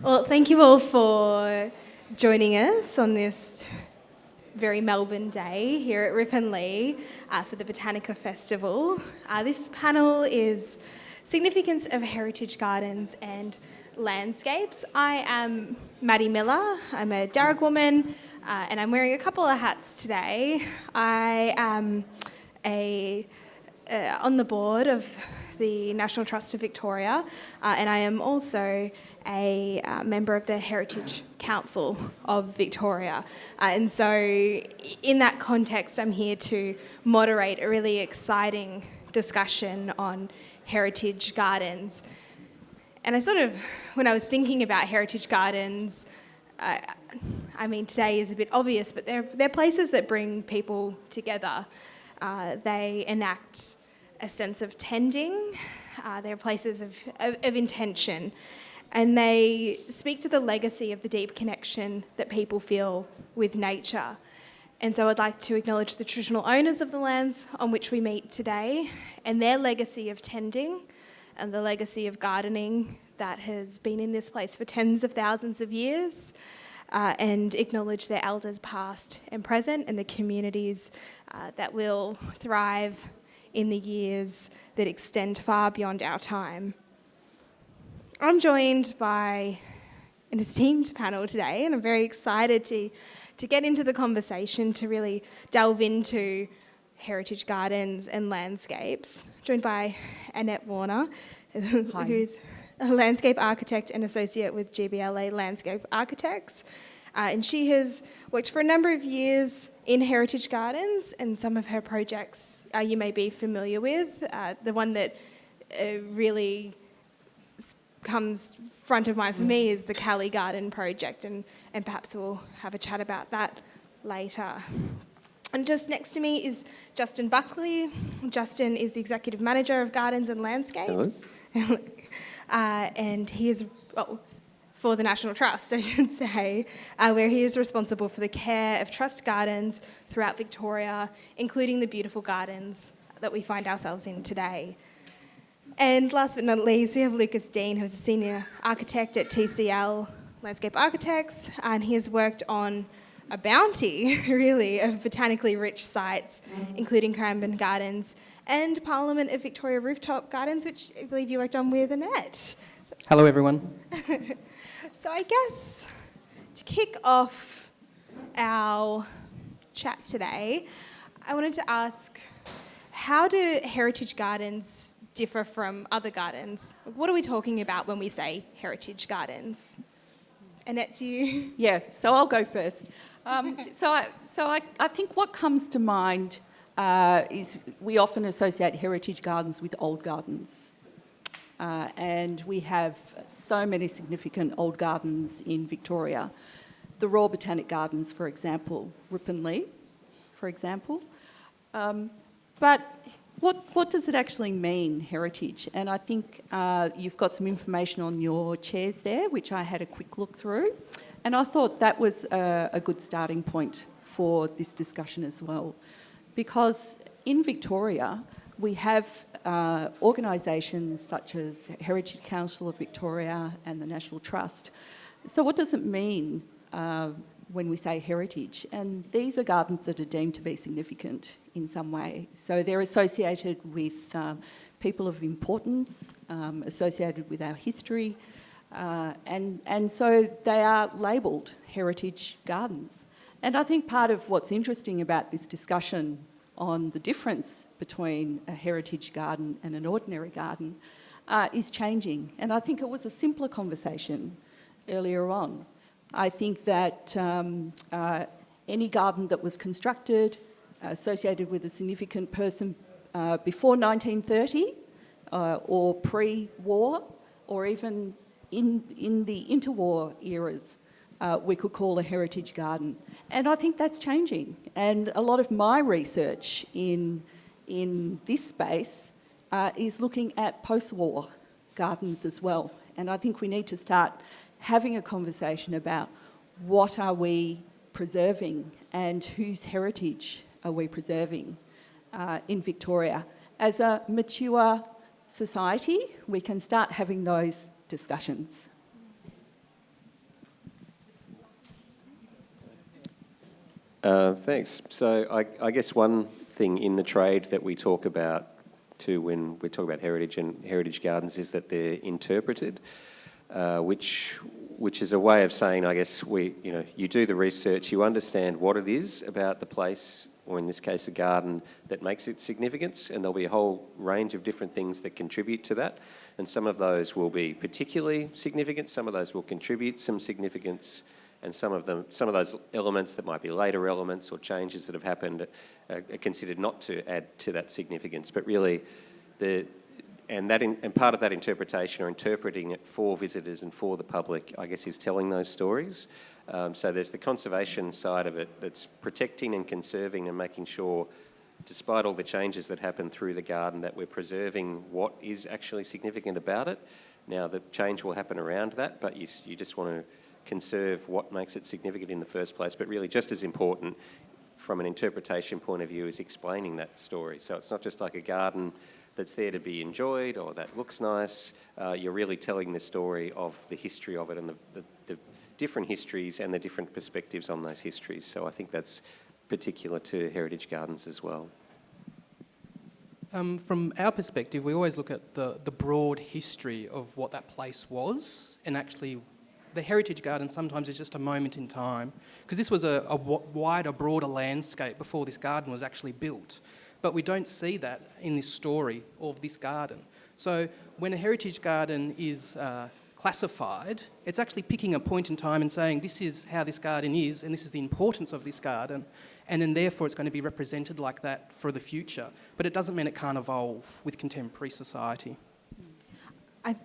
Well, thank you all for joining us on this very Melbourne day here at Rippon Lea for the Botanica Festival. This panel is Significance of Heritage Gardens and Landscapes. I am Maddie Miller. I'm a Darug woman and I'm wearing a couple of hats today. I am on the board of the National Trust of Victoria, and I am also a member of the Heritage Council of Victoria. And so in that context, I'm here to moderate a really exciting discussion on heritage gardens. And when I was thinking about heritage gardens, I mean, today is a bit obvious, but they're places that bring people together. They enact a sense of tending. They're places of intention, and they speak to the legacy of the deep connection that people feel with nature. And so I'd like to acknowledge the traditional owners of the lands on which we meet today and their legacy of tending and the legacy of gardening that has been in this place for tens of thousands of years, and acknowledge their elders past and present and the communities that will thrive in the years that extend far beyond our time. I'm joined by an esteemed panel today, and I'm very excited to get into the conversation, to really delve into heritage gardens and landscapes. Joined by Annette Warner, who's a landscape architect and associate with GBLA Landscape Architects. And she has worked for a number of years in heritage gardens, and some of her projects you may be familiar with. The one that really comes front of mind for me is the Cali Garden project, and perhaps we'll have a chat about that later. And just next to me is Justin Buckley. Justin is the Executive Manager of Gardens and Landscapes. Hello. And he is... for the National Trust, I should say, where he is responsible for the care of trust gardens throughout Victoria, including the beautiful gardens that we find ourselves in today. And last but not least, we have Lucas Dean, who's a senior architect at TCL Landscape Architects, and he has worked on a bounty, really, of botanically rich sites, including Cranbourne Gardens and Parliament of Victoria rooftop gardens, which I believe you worked on with Annette. Hello, everyone. So I guess to kick off our chat today, I wanted to ask, how do heritage gardens differ from other gardens? What are we talking about when we say heritage gardens? Annette, do you? Yeah, so I'll go first. I think what comes to mind is we often associate heritage gardens with old gardens. And we have so many significant old gardens in Victoria. The Royal Botanic Gardens, for example, Rippon Lea, for example. But what does it actually mean, heritage? And I think you've got some information on your chairs there, which I had a quick look through. And I thought that was a good starting point for this discussion as well. Because in Victoria, we have organisations such as Heritage Council of Victoria and the National Trust. So what does it mean when we say heritage? And these are gardens that are deemed to be significant in some way. So they're associated with people of importance, associated with our history, and so they are labelled heritage gardens. And I think part of what's interesting about this discussion on the difference between a heritage garden and an ordinary garden is changing. And I think it was a simpler conversation earlier on. I think that any garden that was constructed associated with a significant person before 1930 or pre-war, or even in the interwar eras, we could call a heritage garden. And I think that's changing. And a lot of my research in this space is looking at post-war gardens as well. And I think we need to start having a conversation about what are we preserving and whose heritage are we preserving in Victoria. As a mature society, we can start having those discussions. Thanks. So I guess one thing in the trade that we talk about too when we talk about heritage and heritage gardens is that they're interpreted, which is a way of saying, I guess, you do the research, you understand what it is about the place, or in this case a garden, that makes it significant, and there'll be a whole range of different things that contribute to that, and some of those will be particularly significant, some of those will contribute some significance, and some of those elements that might be later elements or changes that have happened are considered not to add to that significance. But really, part of that interpretation, or interpreting it for visitors and for the public, I guess, is telling those stories. So there's the conservation side of it that's protecting and conserving and making sure, despite all the changes that happen through the garden, that we're preserving what is actually significant about it. Now, the change will happen around that, but you just want to conserve what makes it significant in the first place. But really, just as important from an interpretation point of view is explaining that story. So it's not just like a garden that's there to be enjoyed or that looks nice. You're really telling the story of the history of it and the different histories and the different perspectives on those histories. So I think that's particular to heritage gardens as well. From our perspective, we always look at the broad history of what that place was, and actually the heritage garden sometimes is just a moment in time, because this was a wider, broader landscape before this garden was actually built. But we don't see that in this story of this garden. So when a heritage garden is classified, it's actually picking a point in time and saying this is how this garden is and this is the importance of this garden, and then therefore it's going to be represented like that for the future. But it doesn't mean it can't evolve with contemporary society.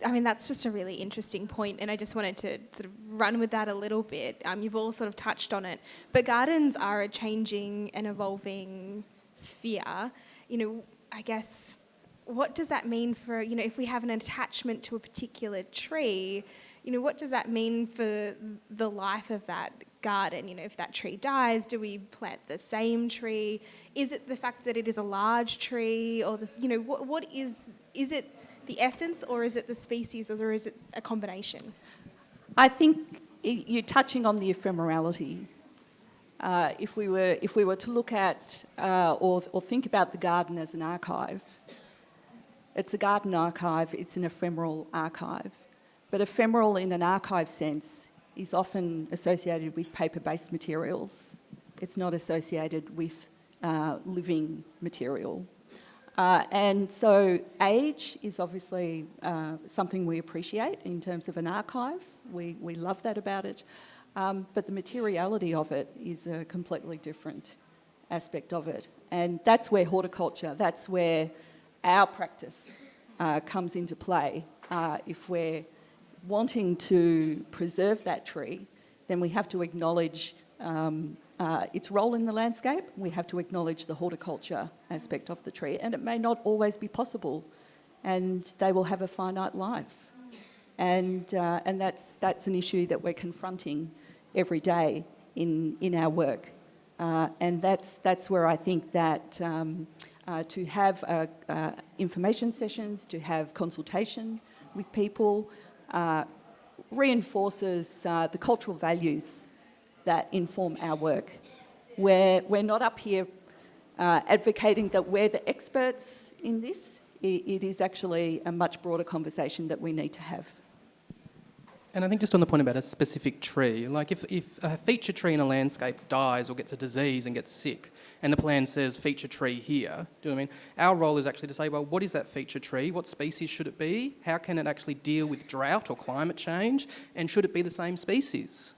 I mean, that's just a really interesting point, and I just wanted to sort of run with that a little bit. You've all sort of touched on it, but gardens are a changing and evolving sphere. I guess, what does that mean for, if we have an attachment to a particular tree, what does that mean for the life of that garden? If that tree dies, do we plant the same tree? Is it the fact that it is a large tree, or this, what is it the essence, or is it the species, or is it a combination? I think you're touching on the ephemerality. If we were to look at or think about the garden as an archive, it's a garden archive, it's an ephemeral archive. But ephemeral in an archive sense is often associated with paper-based materials. It's not associated with living material. And so age is obviously something we appreciate in terms of an archive. We love that about it. But the materiality of it is a completely different aspect of it. And that's where horticulture, that's where our practice comes into play. If we're wanting to preserve that tree, then we have to acknowledge its role in the landscape. We have to acknowledge the horticulture aspect of the tree, and it may not always be possible, and they will have a finite life. And that's an issue that we're confronting every day in our work. And that's where I think that to have information sessions, to have consultation with people, reinforces the cultural values that inform our work. We're not up here advocating that we're the experts in this. It is actually a much broader conversation that we need to have. And I think just on the point about a specific tree, like if a feature tree in a landscape dies or gets a disease and gets sick, and the plan says feature tree here, do you know what I mean? Our role is actually to say, well, what is that feature tree? What species should it be? How can it actually deal with drought or climate change? And should it be the same species?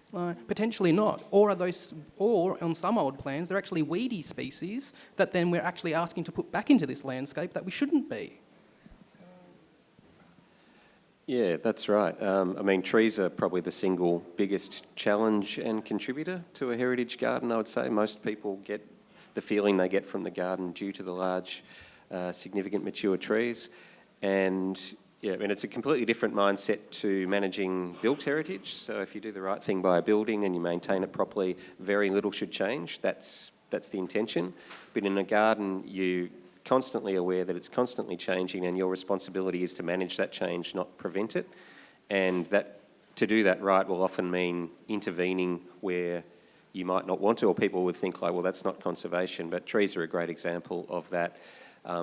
Potentially not. Or on some old plans, they're actually weedy species that then we're actually asking to put back into this landscape that we shouldn't be. Yeah, that's right. Trees are probably the single biggest challenge and contributor to a heritage garden, I would say. Most people get the feeling they get from the garden due to the large, significant mature trees. And it's a completely different mindset to managing built heritage. So if you do the right thing by a building and you maintain it properly, very little should change. That's the intention. But in a garden, you constantly aware that it's constantly changing, and your responsibility is to manage that change, not prevent it. And that to do that right will often mean intervening where you might not want to, or people would think like, well, that's not conservation, but trees are a great example of that.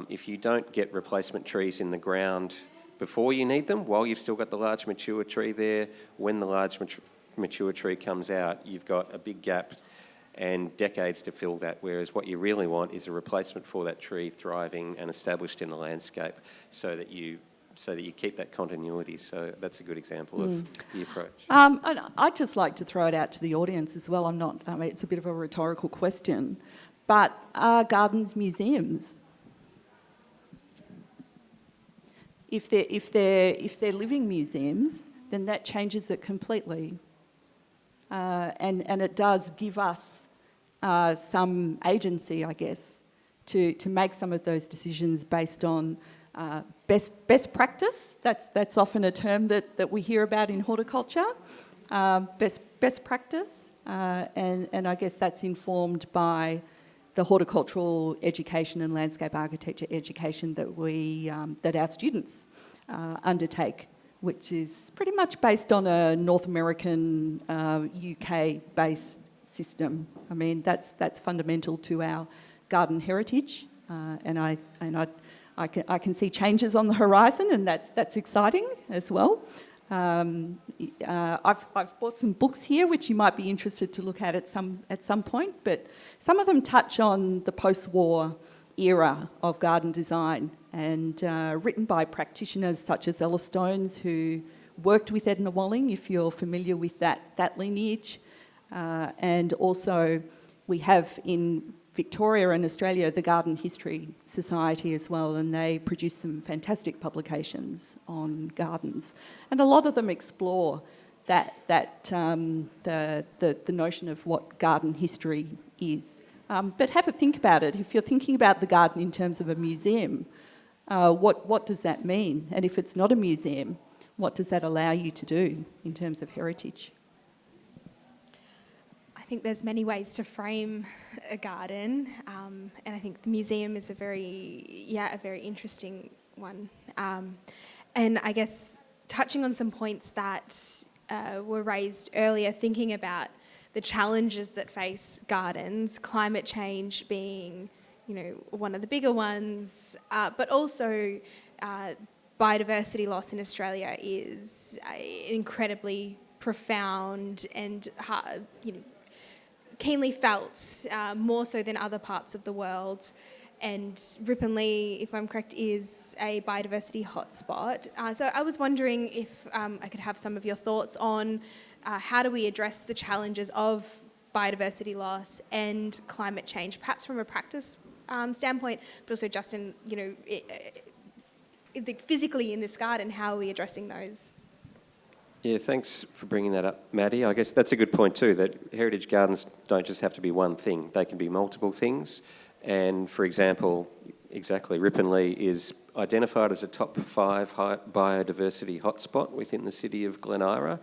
If you don't get replacement trees in the ground before you need them, while you've still got the large mature tree there, when the large mature tree comes out, you've got a big gap and decades to fill that, whereas what you really want is a replacement for that tree thriving and established in the landscape so that you keep that continuity. So that's a good example of the approach. And I'd just like to throw it out to the audience as well. It's a bit of a rhetorical question, but are gardens museums? If they're living museums, then that changes it completely. And it does give us some agency, I guess, to make some of those decisions based on best practice. That's often a term that we hear about in horticulture. Best practice, and I guess that's informed by the horticultural education and landscape architecture education that our students undertake, which is pretty much based on a North American, UK-based system. I mean, that's fundamental to our garden heritage, and I can see changes on the horizon, and that's exciting as well. I've bought some books here which you might be interested to look at some point, but some of them touch on the post-war era of garden design and written by practitioners such as Ella Stones, who worked with Edna Walling, if you're familiar with that lineage. And also we have in Victoria and Australia the Garden History Society as well, and they produce some fantastic publications on gardens. And a lot of them explore the notion of what garden history is. But have a think about it. If you're thinking about the garden in terms of a museum, what does that mean? And if it's not a museum, what does that allow you to do in terms of heritage? I think there's many ways to frame a garden, and I think the museum is a very interesting one. And I guess touching on some points that were raised earlier, thinking about the challenges that face gardens, climate change being, one of the bigger ones, but also biodiversity loss in Australia is incredibly profound and keenly felt, more so than other parts of the world. And Rippon Lea, if I'm correct, is a biodiversity hotspot. So I was wondering if I could have some of your thoughts on how do we address the challenges of biodiversity loss and climate change, perhaps from a practice standpoint, but also just in, physically in this garden, how are we addressing those? Yeah, thanks for bringing that up, Maddi. I guess that's a good point too, that heritage gardens don't just have to be one thing. They can be multiple things. And for example, Rippon Lea is identified as a top 5 biodiversity hotspot within the city of Glen Eira.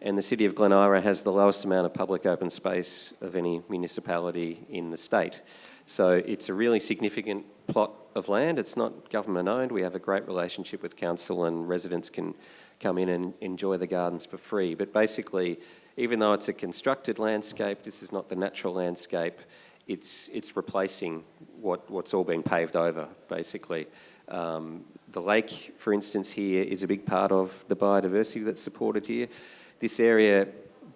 And the city of Glen Eira has the lowest amount of public open space of any municipality in the state. So it's a really significant plot of land. It's not government owned. We have a great relationship with council, and residents can come in and enjoy the gardens for free. But basically, even though it's a constructed landscape, this is not the natural landscape. It's replacing what's all been paved over, basically. The lake, for instance, here is a big part of the biodiversity that's supported here. This area,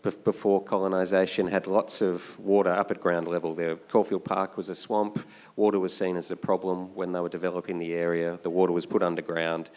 before colonisation, had lots of water up at ground level. Caulfield Park was a swamp. Water was seen as a problem when they were developing the area. The water was put underground.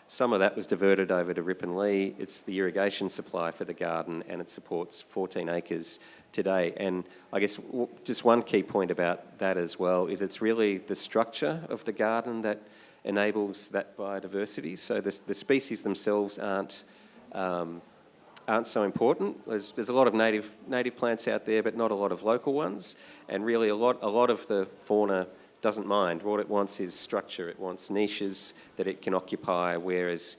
Some of that was diverted over to Rippon Lea. It's the irrigation supply for the garden, and it supports 14 acres today. And I guess just one key point about that as well is it's really the structure of the garden that enables that biodiversity. So the species themselves aren't so important. There's a lot of native plants out there, but not a lot of local ones. And really a lot of the fauna doesn't mind. What it wants is structure. It wants niches that it can occupy, whereas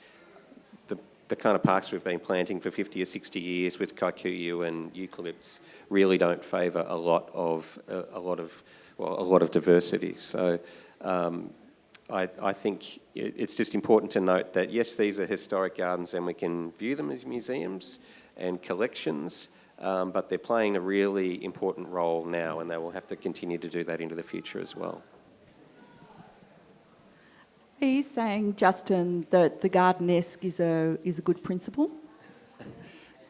the kind of parks we've been planting for 50 or 60 years with kikuyu and eucalypts really don't favour a lot of diversity. So I think it's just important to note that yes, these are historic gardens and we can view them as museums and collections, but they're playing a really important role now, and they will have to continue to do that into the future as well. Are you saying, Justin, that the garden-esque is a good principle?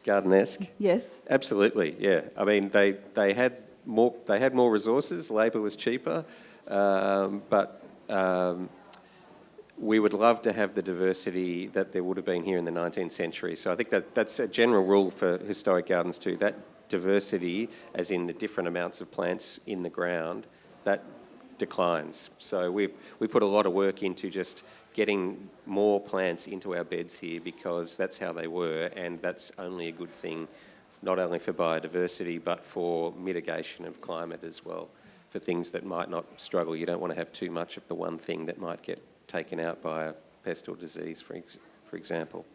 Garden-esque? Yes. Absolutely, yeah. I mean, they had more resources, labour was cheaper, but we would love to have the diversity that there would have been here in the 19th century. So I think that's a general rule for historic gardens too. That diversity, as in the different amounts of plants in the ground, that declines. So we put a lot of work into just getting more plants into our beds here because that's how they were, and that's only a good thing, not only for biodiversity but for mitigation of climate as well, for things that might not struggle. You don't want to have too much of the one thing that might get taken out by a pest or disease, for example.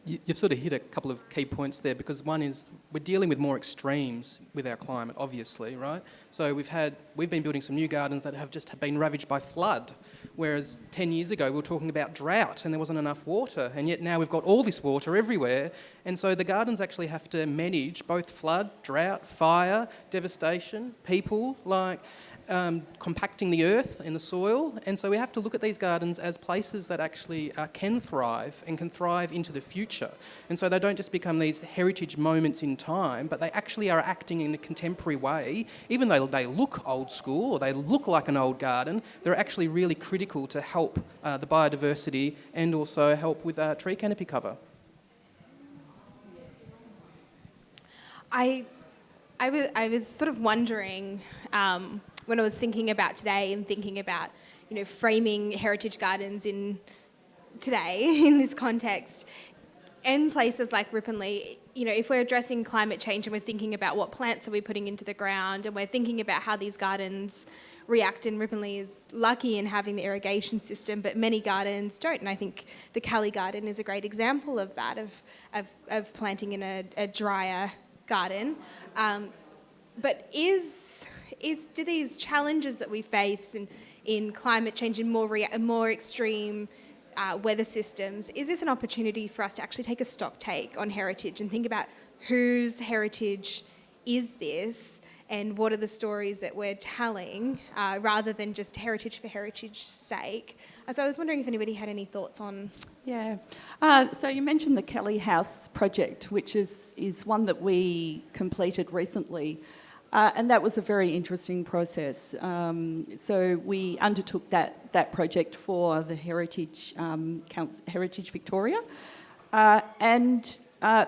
You've sort of hit a couple of key points there, because one is we're dealing with more extremes with our climate, obviously, right? So we've been building some new gardens that have just been ravaged by flood, whereas 10 years ago we were talking about drought and there wasn't enough water, and yet now we've got all this water everywhere, and so the gardens actually have to manage both flood, drought, fire, devastation, people, compacting the earth and the soil, and so we have to look at these gardens as places that actually can thrive and can thrive into the future. And so they don't just become these heritage moments in time, but they actually are acting in a contemporary way. Even though they look old school or they look like an old garden, they're actually really critical to help the biodiversity and also help with tree canopy cover. I was sort of wondering, when I was thinking about today and thinking about, framing heritage gardens in today in this context, and places like Rippon Lea, if we're addressing climate change and we're thinking about what plants are we putting into the ground, and we're thinking about how these gardens react, and Rippon Lea is lucky in having the irrigation system, but many gardens don't, and I think the Kelly garden is a great example of that, of planting in a drier garden. But do these challenges that we face in climate change and more extreme weather systems, is this an opportunity for us to actually take a stock take on heritage and think about whose heritage is this and what are the stories that we're telling, rather than just heritage for heritage's sake? So I was wondering if anybody had any thoughts on... Yeah. So you mentioned the Kelly House project, which is one that we completed recently. And that was a very interesting process. So we undertook that project for the Heritage Victoria. And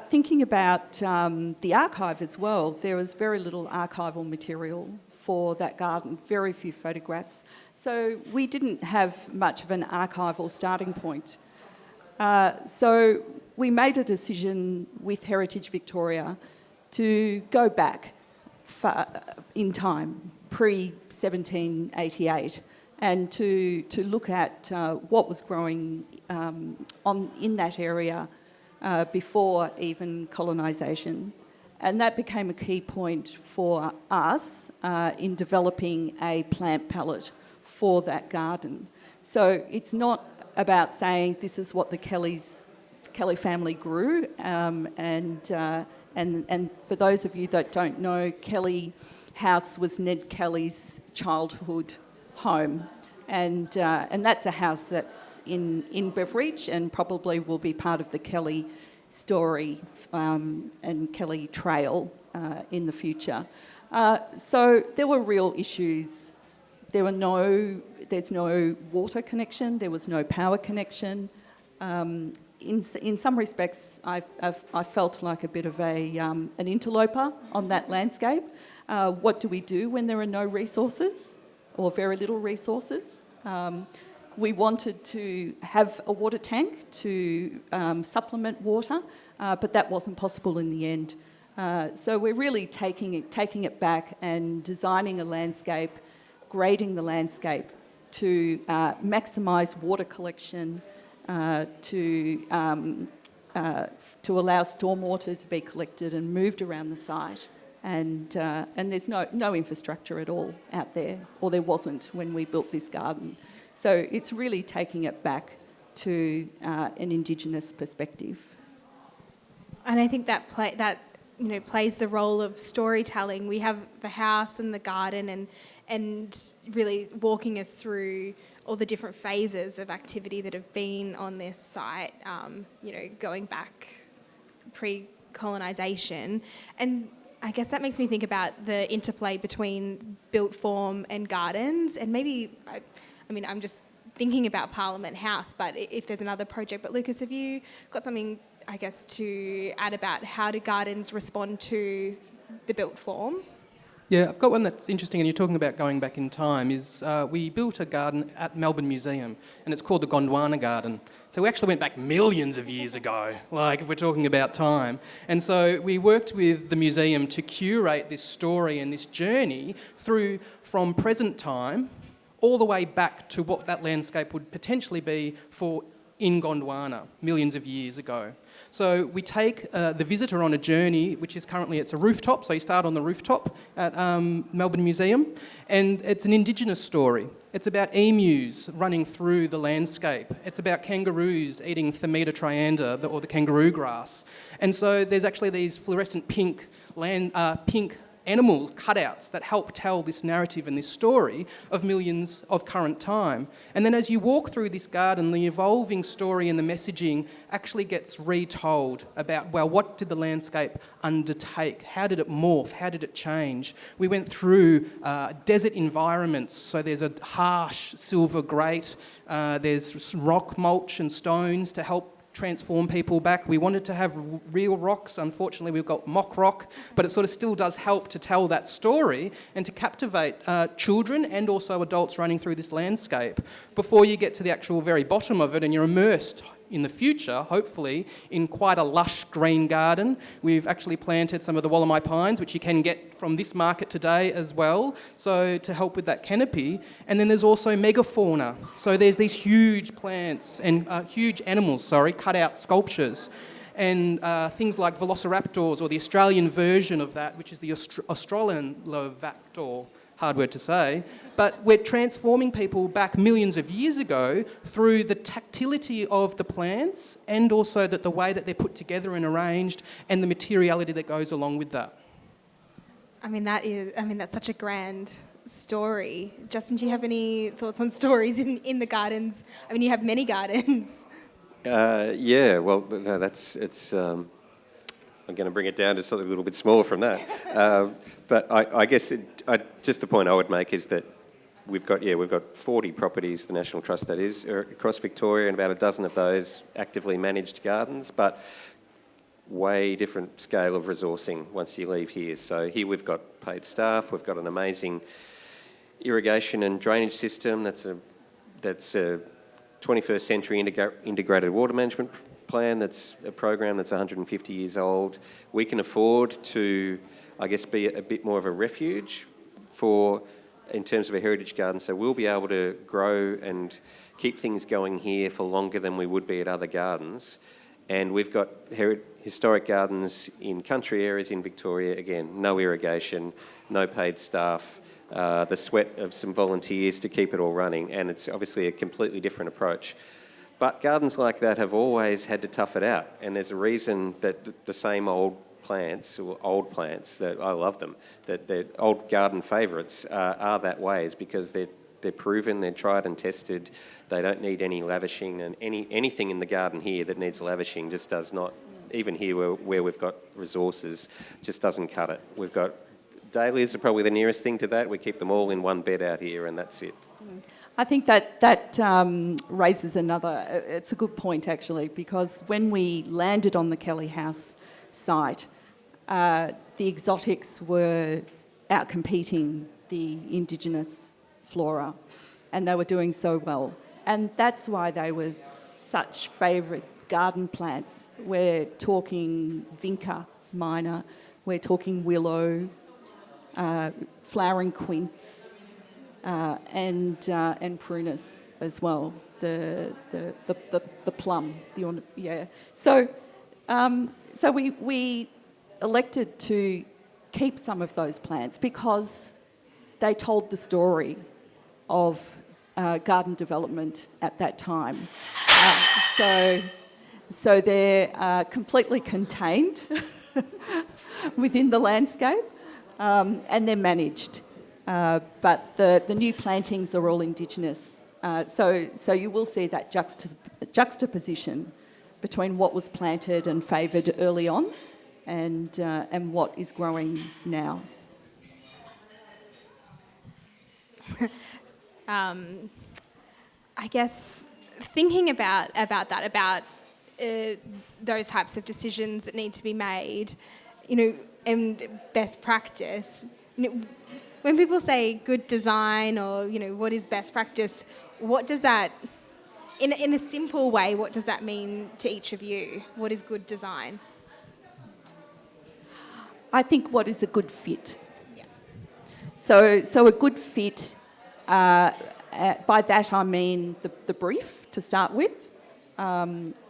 thinking about the archive as well, there was very little archival material for that garden, very few photographs. So we didn't have much of an archival starting point. So we made a decision with Heritage Victoria to go back in time, pre-1788, and to look at what was growing in that area before even colonisation. And that became a key point for us in developing a plant palette for that garden. So it's not about saying this is what the Kelly family grew, and for those of you that don't know, Kelly House was Ned Kelly's childhood home, and that's a house that's in Beveridge and probably will be part of the Kelly story and Kelly Trail in the future. So there were real issues. There's no water connection. There was no power connection. In some respects, I felt like a bit of an interloper on that landscape. What do we do when there are no resources or very little resources? We wanted to have a water tank to supplement water, but that wasn't possible in the end. So we're really taking it back and designing a landscape, grading the landscape to maximise water collection, to allow stormwater to be collected and moved around the site, and there's no infrastructure at all out there, or there wasn't when we built this garden. So it's really taking it back to an Indigenous perspective. And I think that plays the role of storytelling. We have the house and the garden, and really walking us through all the different phases of activity that have been on this site, going back pre-colonisation. And I guess that makes me think about the interplay between built form and gardens, and maybe, I'm just thinking about Parliament House, but if there's another project. But Lucas, have you got something, I guess, to add about how do gardens respond to the built form? Yeah, I've got one that's interesting, and you're talking about going back in time, is we built a garden at Melbourne Museum, and it's called the Gondwana Garden. So we actually went back millions of years ago, like if we're talking about time. And so we worked with the museum to curate this story and this journey through from present time all the way back to what that landscape would potentially be in Gondwana millions of years ago. So we take the visitor on a journey, which is currently, it's a rooftop, so you start on the rooftop at Melbourne Museum, and it's an Indigenous story. It's about emus running through the landscape. It's about kangaroos eating Thermida trianda, or the kangaroo grass. And so there's actually these fluorescent pink animal cutouts that help tell this narrative and this story of millions of current time. And then as you walk through this garden, the evolving story and the messaging actually gets retold about, well, what did the landscape undertake? How did it morph? How did it change? We went through desert environments, so there's a harsh silver grate, there's rock mulch and stones to help transform people back. We wanted to have real rocks. Unfortunately, we've got mock rock, but it sort of still does help to tell that story and to captivate children and also adults running through this landscape before you get to the actual very bottom of it and you're immersed in the future, hopefully, in quite a lush green garden. We've actually planted some of the Wallamai pines, which you can get from this market today as well, so to help with that canopy. And then there's also megafauna. So there's these huge plants and huge animals, cut out sculptures. And things like velociraptors, or the Australian version of that, which is the Australopithecus, hard word to say, but we're transforming people back millions of years ago through the tactility of the plants and also the way that they're put together and arranged and the materiality that goes along with that. That's such a grand story. Justin, do you have any thoughts on stories in the gardens? You have many gardens. I'm going to bring it down to something a little bit smaller from that. But I guess just the point I would make is that we've got 40 properties, the National Trust that is, across Victoria, and about a dozen of those actively managed gardens, but way different scale of resourcing once you leave here. So here we've got paid staff, we've got an amazing irrigation and drainage system that's a 21st century integrated water management plan. That's a program that's 150 years old. We can afford to, I guess, be a bit more of a refuge in terms of a heritage garden. So we'll be able to grow and keep things going here for longer than we would be at other gardens. And we've got historic gardens in country areas in Victoria. Again, no irrigation, no paid staff, the sweat of some volunteers to keep it all running. And it's obviously a completely different approach. But gardens like that have always had to tough it out, and there's a reason that the same old plants, that I love them, that they're old garden favourites are that way, is because they're proven, they're tried and tested, they don't need any lavishing, and anything in the garden here that needs lavishing just does not, even here where we've got resources, just doesn't cut it. We've got dahlias are probably the nearest thing to that. We keep them all in one bed out here, and that's it. I think that raises it's a good point actually, because when we landed on the Kelly House site, the exotics were outcompeting the Indigenous flora, and they were doing so well. And that's why they were such favourite garden plants. We're talking vinca minor, we're talking willow, flowering quince, and prunus as well. The plum. So we elected to keep some of those plants because they told the story of garden development at that time. So they're completely contained within the landscape, and they're managed. But the new plantings are all Indigenous. So you will see that juxtaposition between what was planted and favoured early on and what is growing now. I guess thinking about those types of decisions that need to be made, and best practice. When people say good design or what is best practice, what does that, in a simple way, what does that mean to each of you? What is good design? I think what is a good fit. Yeah. So a good fit. By that I mean the brief to start with.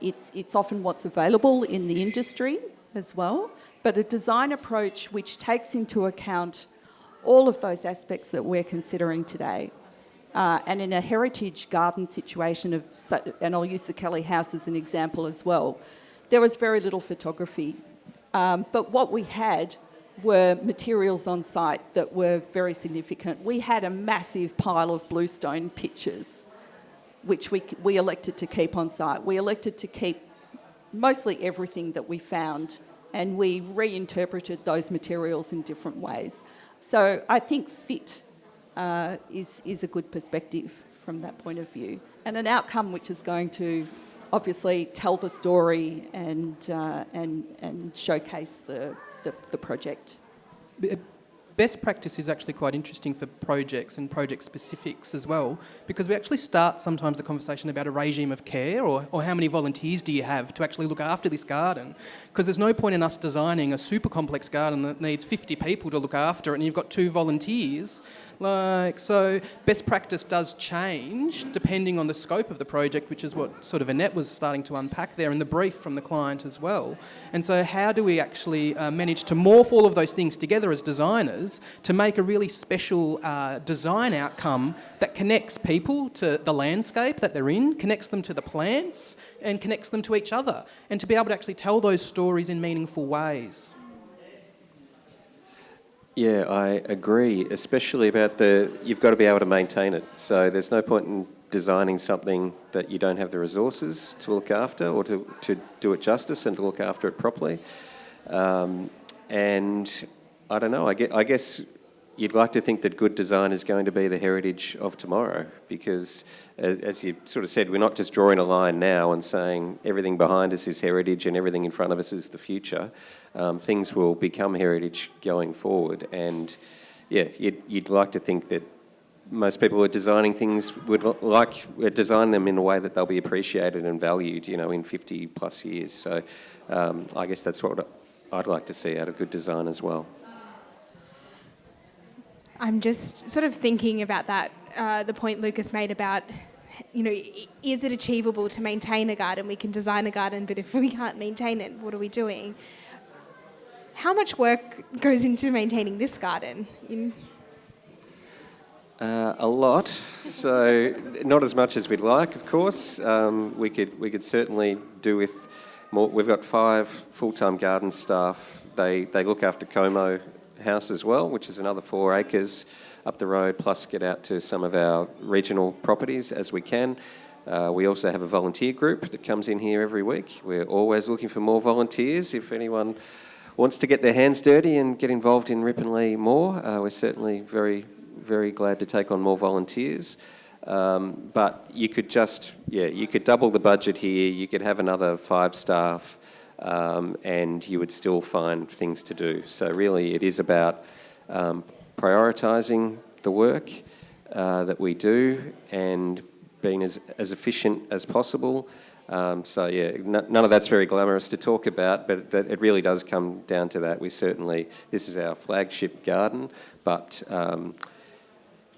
It's often what's available in the industry as well, but a design approach which takes into account all of those aspects that we're considering today. And in a heritage garden situation, and I'll use the Kelly House as an example as well, there was very little photography. But what we had were materials on site that were very significant. We had a massive pile of bluestone pictures, which we elected to keep on site. We elected to keep mostly everything that we found, and we reinterpreted those materials in different ways. So I think fit is a good perspective from that point of view, and an outcome which is going to obviously tell the story and showcase the project. Best practice is actually quite interesting for projects and project specifics as well, because we actually start sometimes the conversation about a regime of care or how many volunteers do you have to actually look after this garden, because there's no point in us designing a super complex garden that needs 50 people to look after it and you've got 2 volunteers. So best practice does change depending on the scope of the project, which is what sort of Annette was starting to unpack there, and the brief from the client as well. And so how do we actually manage to morph all of those things together as designers to make a really special design outcome that connects people to the landscape that they're in, connects them to the plants, and connects them to each other, and to be able to actually tell those stories in meaningful ways? Yeah, I agree, especially about you've got to be able to maintain it. So there's no point in designing something that you don't have the resources to look after or to do it justice and to look after it properly. And I don't know, I guess you'd like to think that good design is going to be the heritage of tomorrow, because as you sort of said, we're not just drawing a line now and saying everything behind us is heritage and everything in front of us is the future. Things will become heritage going forward, and yeah, you'd like to think that most people who are designing things would design them in a way that they'll be appreciated and valued, in 50 plus years. So I guess that's what I'd like to see out of good design as well. I'm just sort of thinking about that, the point Lucas made about, is it achievable to maintain a garden? We can design a garden, but if we can't maintain it, what are we doing? How much work goes into maintaining this garden? A lot. So not as much as we'd like, of course. We could certainly do with more. We've got 5 full-time garden staff. They look after Como House as well, which is another 4 acres up the road, plus get out to some of our regional properties as we can. We also have a volunteer group that comes in here every week. We're always looking for more volunteers. If anyone wants to get their hands dirty and get involved in Rippon Lea more, we're certainly very, very glad to take on more volunteers. But you could you could double the budget here, you could have another 5 staff, and you would still find things to do. So really it is about prioritising the work that we do and being as efficient as possible. None of that's very glamorous to talk about, but it really does come down to that. This is our flagship garden, but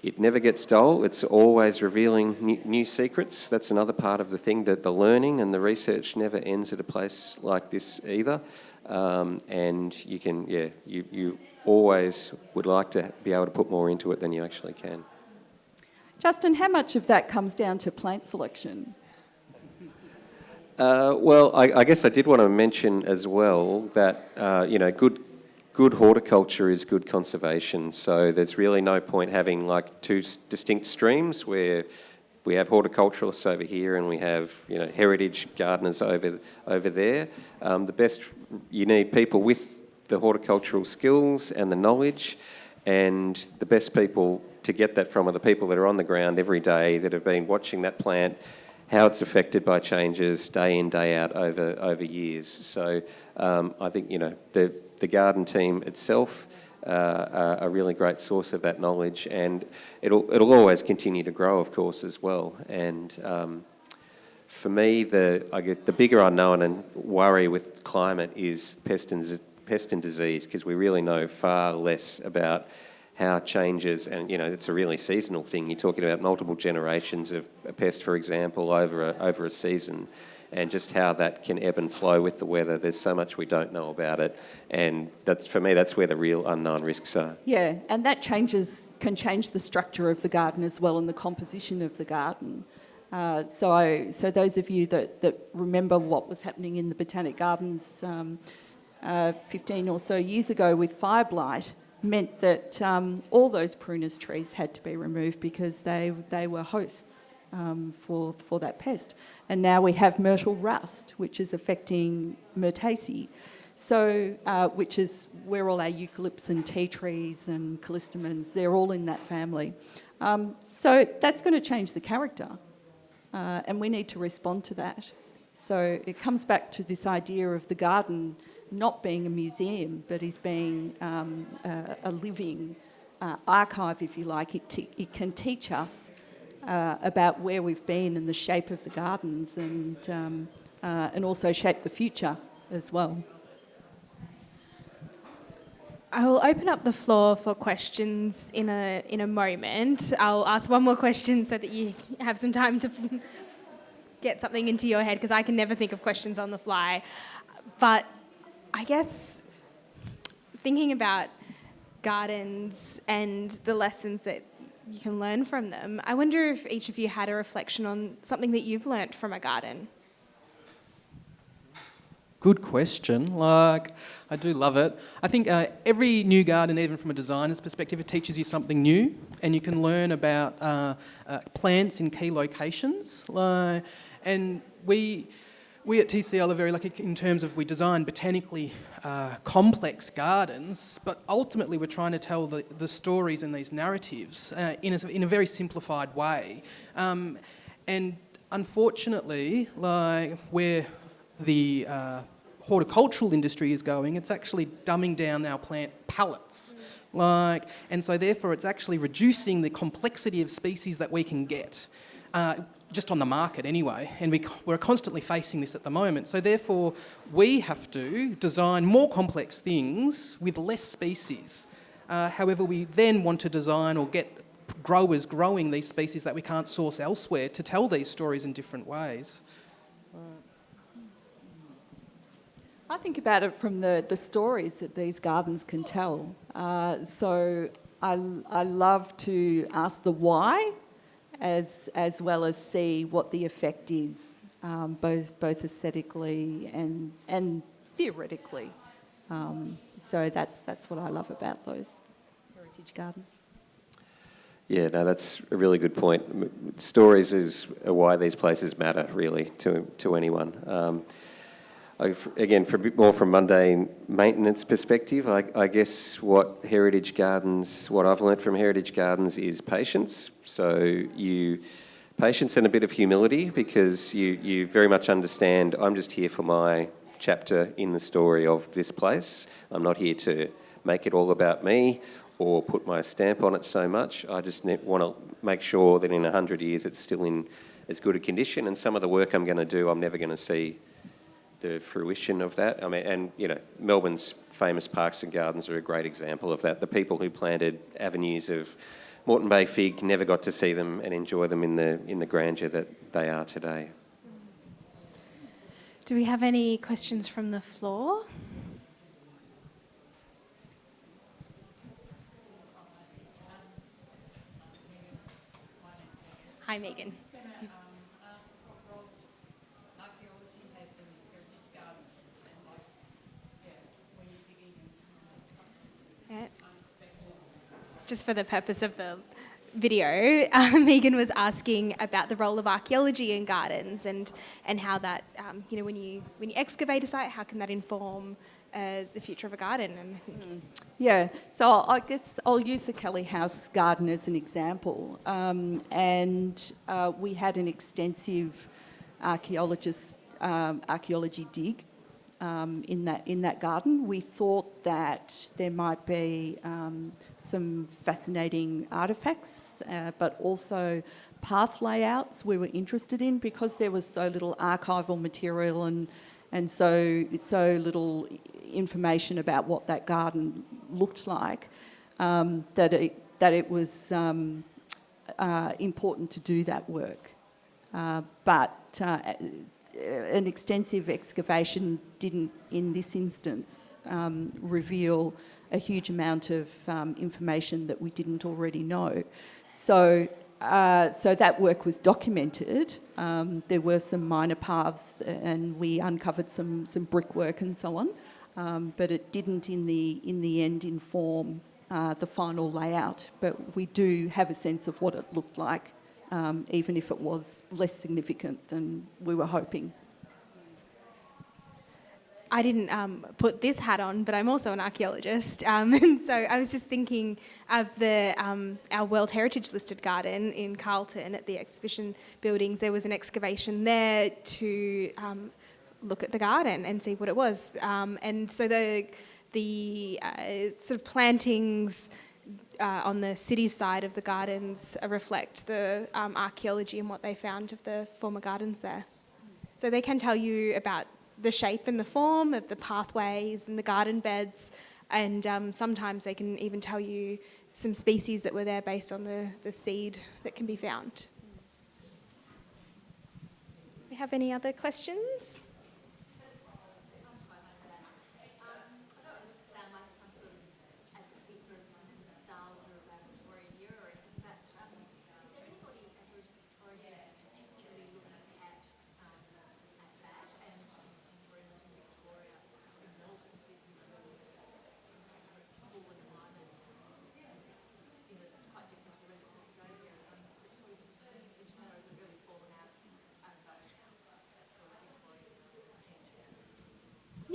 it never gets dull. It's always revealing new secrets. That's another part of the thing, that the learning and the research never ends at a place like this either. And you always would like to be able to put more into it than you actually can. Justin, how much of that comes down to plant selection? I guess I did want to mention as well that, good horticulture is good conservation. So there's really no point having like two distinct streams where we have horticulturalists over here and we have, you know, heritage gardeners over there. You need people with the horticultural skills and the knowledge, and the best people to get that from are the people that are on the ground every day, that have been watching that plant, how it's affected by changes day in, day out over years. So I think, you know, the garden team itself are a really great source of that knowledge, and it'll always continue to grow, of course, as well. And for me, the bigger unknown and worry with climate is pest and disease, because we really know far less about how changes, and, you know, it's a really seasonal thing. You're talking about multiple generations of a pest, for example, over a season, and just how that can ebb and flow with the weather. There's so much we don't know about it, and for me, that's where the real unknown risks are. Yeah, and that can change the structure of the garden as well, and the composition of the garden. So those of you that remember what was happening in the Botanic Gardens 15 or so years ago with fire blight, meant that all those prunus trees had to be removed because they were hosts for that pest. And now we have myrtle rust, which is affecting myrtaceae, so which is where all our eucalypts and tea trees and callistemons, they're all in that family. So that's going to change the character, and we need to respond to that. So it comes back to this idea of the garden not being a museum, but is being a living archive, if you like. It can teach us about where we've been and the shape of the gardens, and also shape the future as well. I will open up the floor for questions in a moment. I'll ask one more question so that you have some time to get something into your head, because I can never think of questions on the fly. But I guess thinking about gardens and the lessons that you can learn from them, I wonder if each of you had a reflection on something that you've learnt from a garden. Good question. I do love it. I think every new garden, even from a designer's perspective, it teaches you something new, and you can learn about plants in key locations. And we at TCL are very lucky in terms of we design botanically complex gardens, but ultimately we're trying to tell the stories and these narratives in a very simplified way. And unfortunately, where the horticultural industry is going, it's actually dumbing down our plant palettes. And so therefore it's actually reducing the complexity of species that we can get. Just on the market anyway, and we're constantly facing this at the moment. So therefore, we have to design more complex things with less species. However, we then want to design or get growers growing these species that we can't source elsewhere to tell these stories in different ways. I think about it from the stories that these gardens can tell. So I love to ask the why, as well as see what the effect is, both aesthetically and theoretically. So that's what I love about those heritage gardens. Yeah, no, that's a really good point. Stories is why these places matter, really, to anyone. Again, for a bit more from mundane maintenance perspective, I guess what I've learnt from heritage gardens is patience. So patience and a bit of humility, because you very much understand, I'm just here for my chapter in the story of this place. I'm not here to make it all about me or put my stamp on it so much. I just want to make sure that in 100 years it's still in as good a condition, and some of the work I'm going to do, I'm never going to see the fruition of that. I mean, and you know, Melbourne's famous parks and gardens are a great example of that. The people who planted avenues of Moreton Bay fig never got to see them and enjoy them in the grandeur that they are today. Do we have any questions from the floor? Hi, Megan. just for the purpose of the video, Megan was asking about the role of archaeology in gardens and how that, when you excavate a site, how can that inform the future of a garden? And Yeah, so I guess I'll use the Kelly House garden as an example. We had an extensive archaeology dig in that garden. We thought that there might be some fascinating artefacts, but also path layouts we were interested in, because there was so little archival material and so little information about what that garden looked like, that it was important to do that work. But an extensive excavation didn't, in this instance, reveal a huge amount of information that we didn't already know. So that work was documented. There were some minor paths, and we uncovered some brickwork and so on. But it didn't, in the end, inform the final layout. But we do have a sense of what it looked like, even if it was less significant than we were hoping. I didn't put this hat on, but I'm also an archaeologist, and so I was just thinking of our World Heritage listed garden in Carlton at the exhibition buildings. There was an excavation there to look at the garden and see what it was, and so the sort of plantings on the city side of the gardens reflect the archaeology and what they found of the former gardens there. So they can tell you about the shape and the form of the pathways and the garden beds, and sometimes they can even tell you some species that were there based on the seed that can be found. Do we have any other questions?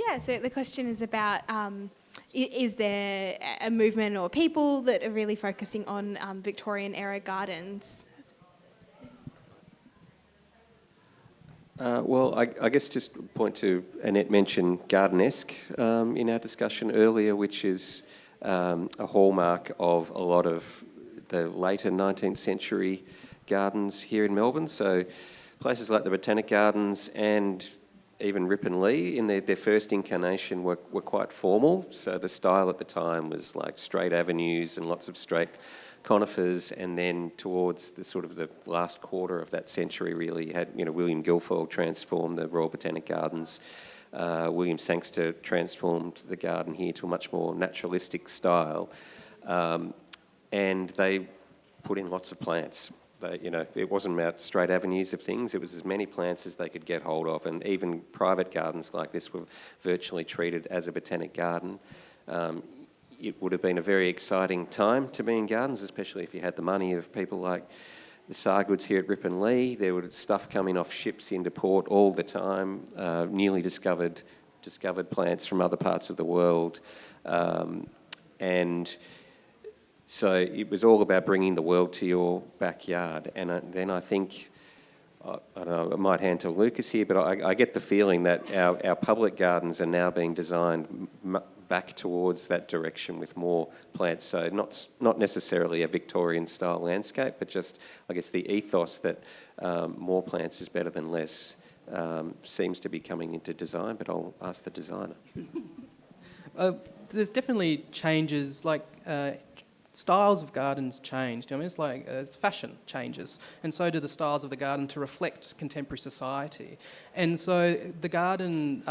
Yeah, so the question is about is there a movement or people that are really focusing on Victorian era gardens? I guess just point to, Annette mentioned garden-esque in our discussion earlier, which is a hallmark of a lot of the later 19th century gardens here in Melbourne. So places like the Botanic Gardens and even Rippon Lea in their first incarnation were quite formal. So the style at the time was like straight avenues and lots of straight conifers, and then towards the sort of the last quarter of that century, really, you had William Guilfoyle transformed the Royal Botanic Gardens. William Sangster transformed the garden here to a much more naturalistic style, and they put in lots of plants. It wasn't about straight avenues of things. It was as many plants as they could get hold of, and even private gardens like this were virtually treated as a botanic garden. It would have been a very exciting time to be in gardens, especially if you had the money of people like the Sargoods here at Rippon Lea. There was stuff coming off ships into port all the time, newly discovered plants from other parts of the world, and so it was all about bringing the world to your backyard. And then I think, I don't know, I might hand to Lucas here, but I get the feeling that our public gardens are now being designed back towards that direction with more plants. So not necessarily a Victorian-style landscape, but just, I guess, the ethos that more plants is better than less seems to be coming into design, but I'll ask the designer. There's definitely changes, like styles of gardens changed. It's like as fashion changes, and so do the styles of the garden to reflect contemporary society. And so the garden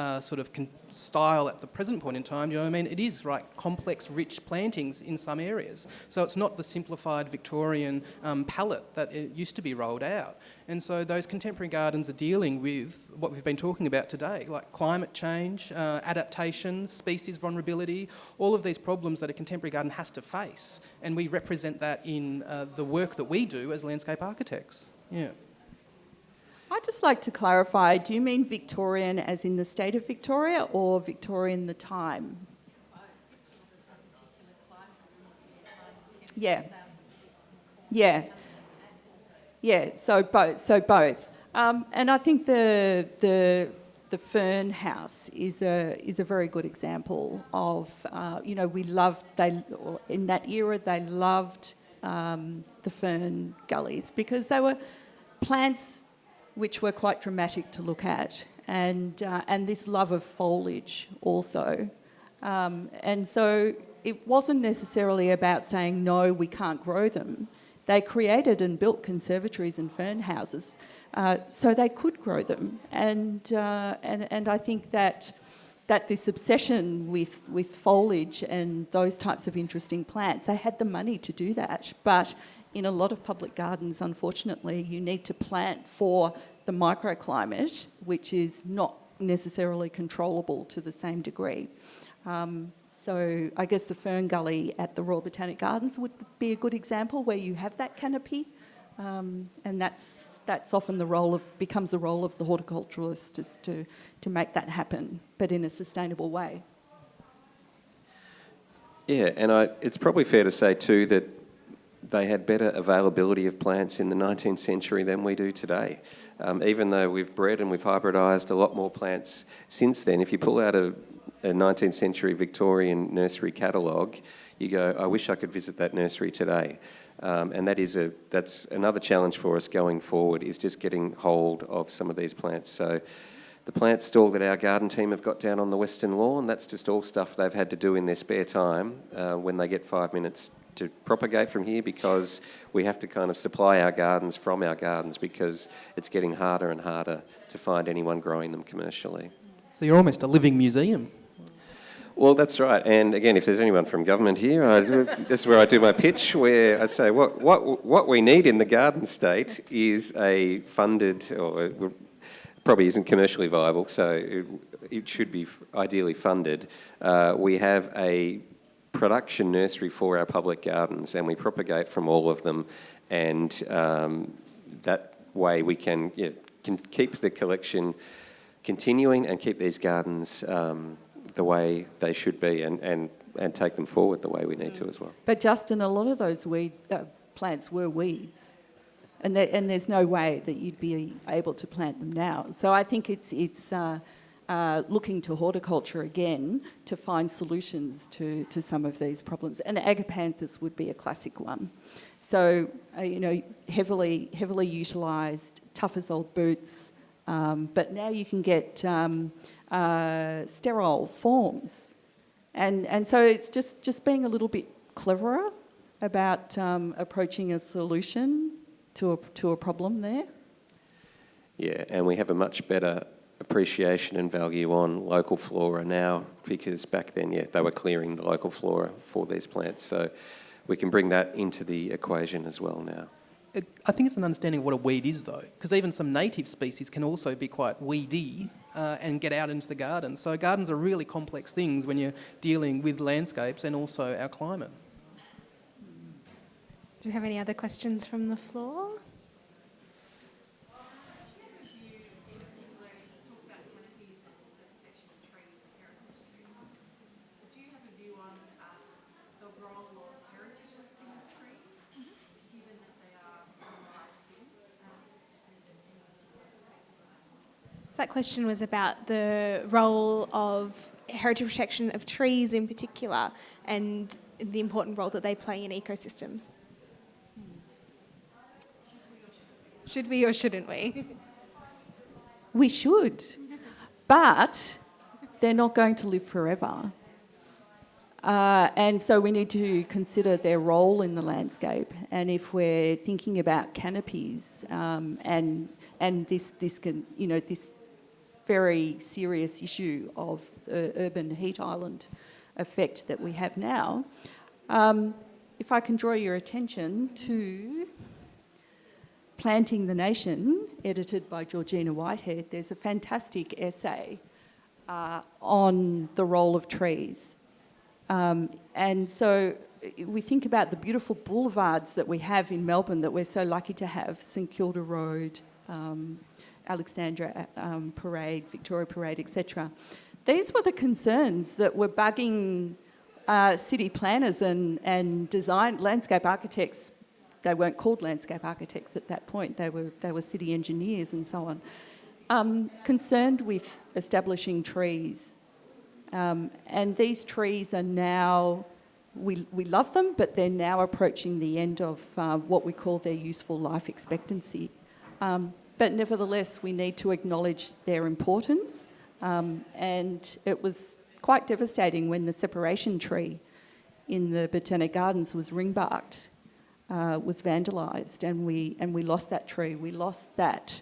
style at the present point in time, it is complex, rich plantings in some areas. So it's not the simplified Victorian palette that it used to be rolled out. And so those contemporary gardens are dealing with what we've been talking about today, like climate change, adaptation, species vulnerability, all of these problems that a contemporary garden has to face. And we represent that in the work that we do as landscape architects. Yeah. I'd just like to clarify, do you mean Victorian as in the state of Victoria or Victorian the time? Yeah. Yeah. Yeah, so both. And I think the Fern House is a very good example of, in that era they loved the fern gullies because they were plants which were quite dramatic to look at, and this love of foliage also. And so it wasn't necessarily about saying, no, we can't grow them. They created and built conservatories and fern houses so they could grow them. And I think that this obsession with foliage and those types of interesting plants, they had the money to do that. But in a lot of public gardens, unfortunately, you need to plant for the microclimate, which is not necessarily controllable to the same degree. So I guess the Fern Gully at the Royal Botanic Gardens would be a good example where you have that canopy, and that's often becomes the role of the horticulturalist is to make that happen, but in a sustainable way. Yeah, and it's probably fair to say too that they had better availability of plants in the 19th century than we do today. Even though we've bred and we've hybridised a lot more plants since then, if you pull out a 19th century Victorian nursery catalogue, you go, I wish I could visit that nursery today. And that's another challenge for us going forward, is just getting hold of some of these plants. So the plant stall that our garden team have got down on the Western Lawn, that's just all stuff they've had to do in their spare time when they get 5 minutes to propagate from here, because we have to kind of supply our gardens from our gardens because it's getting harder and harder to find anyone growing them commercially. So you're almost a living museum. Well, that's right. And again, if there's anyone from government here, this is where I do my pitch, where I say what we need in the garden state is a funded, or probably isn't commercially viable, so it should be ideally funded. We have a production nursery for our public gardens, and we propagate from all of them, and that way we can keep the collection continuing and keep these gardens the way they should be, and take them forward the way we need to as well. But Justin, a lot of those plants were weeds, and there's no way that you'd be able to plant them now. So I think it's looking to horticulture again to find solutions to some of these problems, and agapanthus would be a classic one. So heavily utilised, tough as old boots, but now you can get sterile forms, and so it's just being a little bit cleverer about approaching a solution to a problem there. Yeah, and we have a much better appreciation and value on local flora now, because back then, they were clearing the local flora for these plants, so we can bring that into the equation as well now. I think it's an understanding of what a weed is, though, because even some native species can also be quite weedy and get out into the garden. So gardens are really complex things when you're dealing with landscapes and also our climate. Do we have any other questions from the floor? That question was about the role of heritage protection of trees in particular and the important role that they play in ecosystems. Should we or shouldn't we? We should, but they're not going to live forever. And so we need to consider their role in the landscape. And if we're thinking about canopies and this can, this very serious issue of the urban heat island effect that we have now, if I can draw your attention to Planting the Nation, edited by Georgina Whitehead, there's a fantastic essay on the role of trees. And so we think about the beautiful boulevards that we have in Melbourne that we're so lucky to have, St Kilda Road, Alexandra Parade, Victoria Parade, etc. These were the concerns that were bugging city planners and design landscape architects. They weren't called landscape architects at that point. They were city engineers and so on, concerned with establishing trees. And these trees are now, we love them, but they're now approaching the end of what we call their useful life expectancy. But nevertheless, we need to acknowledge their importance. And it was quite devastating when the separation tree in the Botanic Gardens was ring-barked, was vandalised, and we lost that tree. We lost that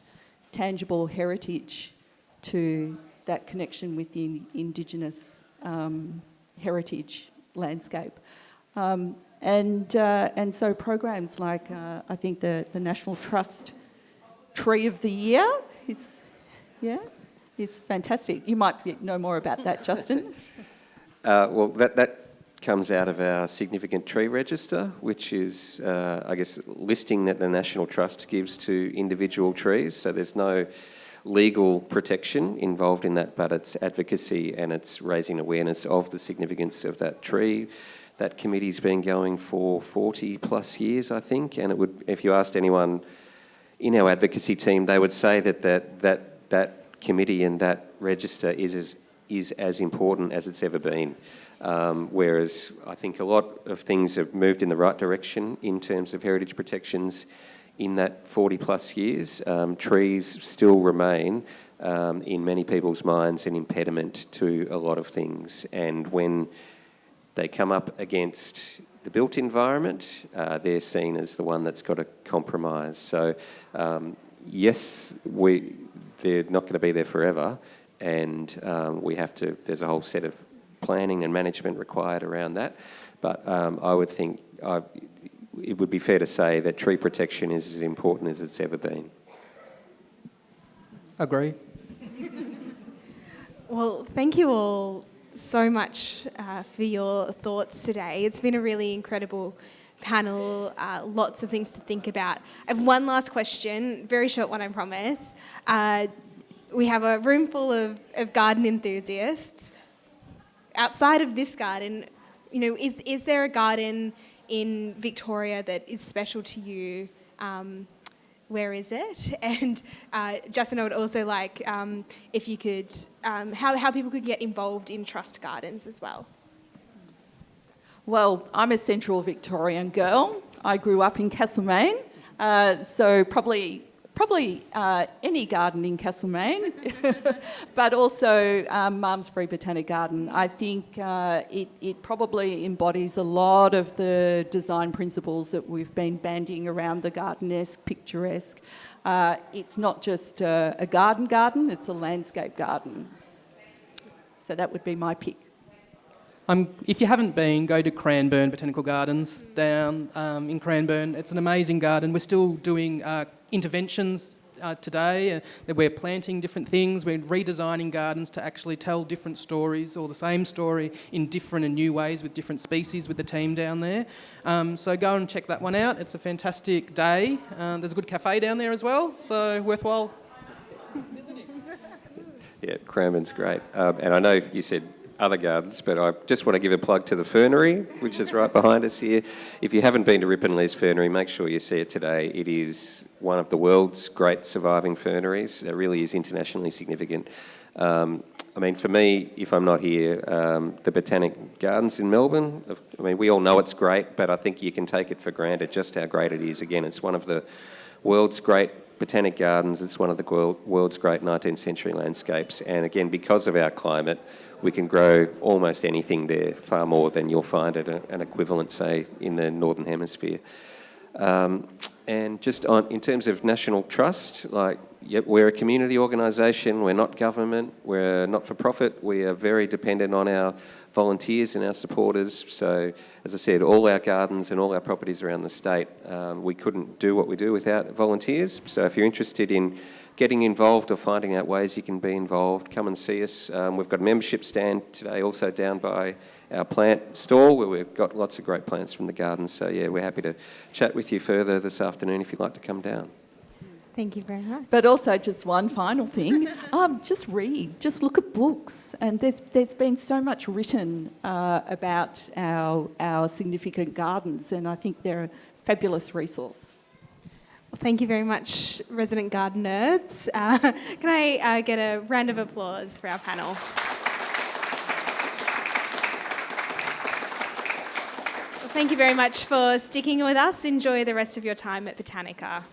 tangible heritage to that connection with the Indigenous heritage landscape. And so programs like, I think the National Trust Tree of the Year is fantastic. You might know more about that, Justin. Well, that comes out of our significant tree register, which is, I guess, listing that the National Trust gives to individual trees. So there's no legal protection involved in that, but it's advocacy and it's raising awareness of the significance of that tree. That committee's been going for 40 plus years, I think, and it would, if you asked anyone in our advocacy team, they would say that committee and that register is as important as it's ever been. Whereas I think a lot of things have moved in the right direction in terms of heritage protections in that 40 plus years. Trees still remain in many people's minds an impediment to a lot of things, and when they come up against the built environment, they're seen as the one that's got to compromise. So yes, they're not going to be there forever, and we have to, there's a whole set of planning and management required around that. But I would think it would be fair to say that tree protection is as important as it's ever been. Agree. Well, thank you all so much for your thoughts today. It's been a really incredible panel, lots of things to think about. I have one last question, very short one, I promise. We have a room full of garden enthusiasts. Outside of this garden, is there a garden in Victoria that is special to you? Where is it? And Justin, I would also like if you could, how people could get involved in trust gardens as well. Well, I'm a Central Victorian girl. I grew up in Castlemaine, so probably any garden in Castlemaine, but also Malmesbury Botanic Garden. I think it probably embodies a lot of the design principles that we've been bandying around, the garden-esque, picturesque. It's not just a garden, it's a landscape garden. So that would be my pick. If you haven't been, go to Cranbourne Botanical Gardens down in Cranbourne. It's an amazing garden. We're still doing interventions today. We're planting different things. We're redesigning gardens to actually tell different stories or the same story in different and new ways with different species with the team down there. So go and check that one out. It's a fantastic day. There's a good cafe down there as well, so worthwhile visiting. Yeah, Cranbourne's great. And I know you said other gardens, but I just want to give a plug to the fernery, which is right behind us here. If you haven't been to Rippon Lea's fernery, make sure you see it today. It is one of the world's great surviving ferneries. It really is internationally significant. For me, if I'm not here, the Botanic Gardens in Melbourne, we all know it's great, but I think you can take it for granted just how great it is. Again, it's one of the world's great Botanic Gardens. It's one of the world's great 19th century landscapes, and again, because of our climate, we can grow almost anything there, far more than you'll find at an equivalent, say, in the Northern Hemisphere. And just in terms of national trust, we're a community organisation, we're not government, we're not-for-profit, we are very dependent on our volunteers and our supporters. So, as I said, all our gardens and all our properties around the state, we couldn't do what we do without volunteers. So if you're interested in getting involved or finding out ways you can be involved, come and see us. We've got a membership stand today also down by our plant stall where we've got lots of great plants from the garden. So yeah, we're happy to chat with you further this afternoon if you'd like to come down. Thank you very much. But also, just one final thing, just read, just look at books. And there's been so much written about our significant gardens, and I think they're a fabulous resource. Well, thank you very much, resident garden nerds. Can I get a round of applause for our panel? Well, thank you very much for sticking with us. Enjoy the rest of your time at Botanica.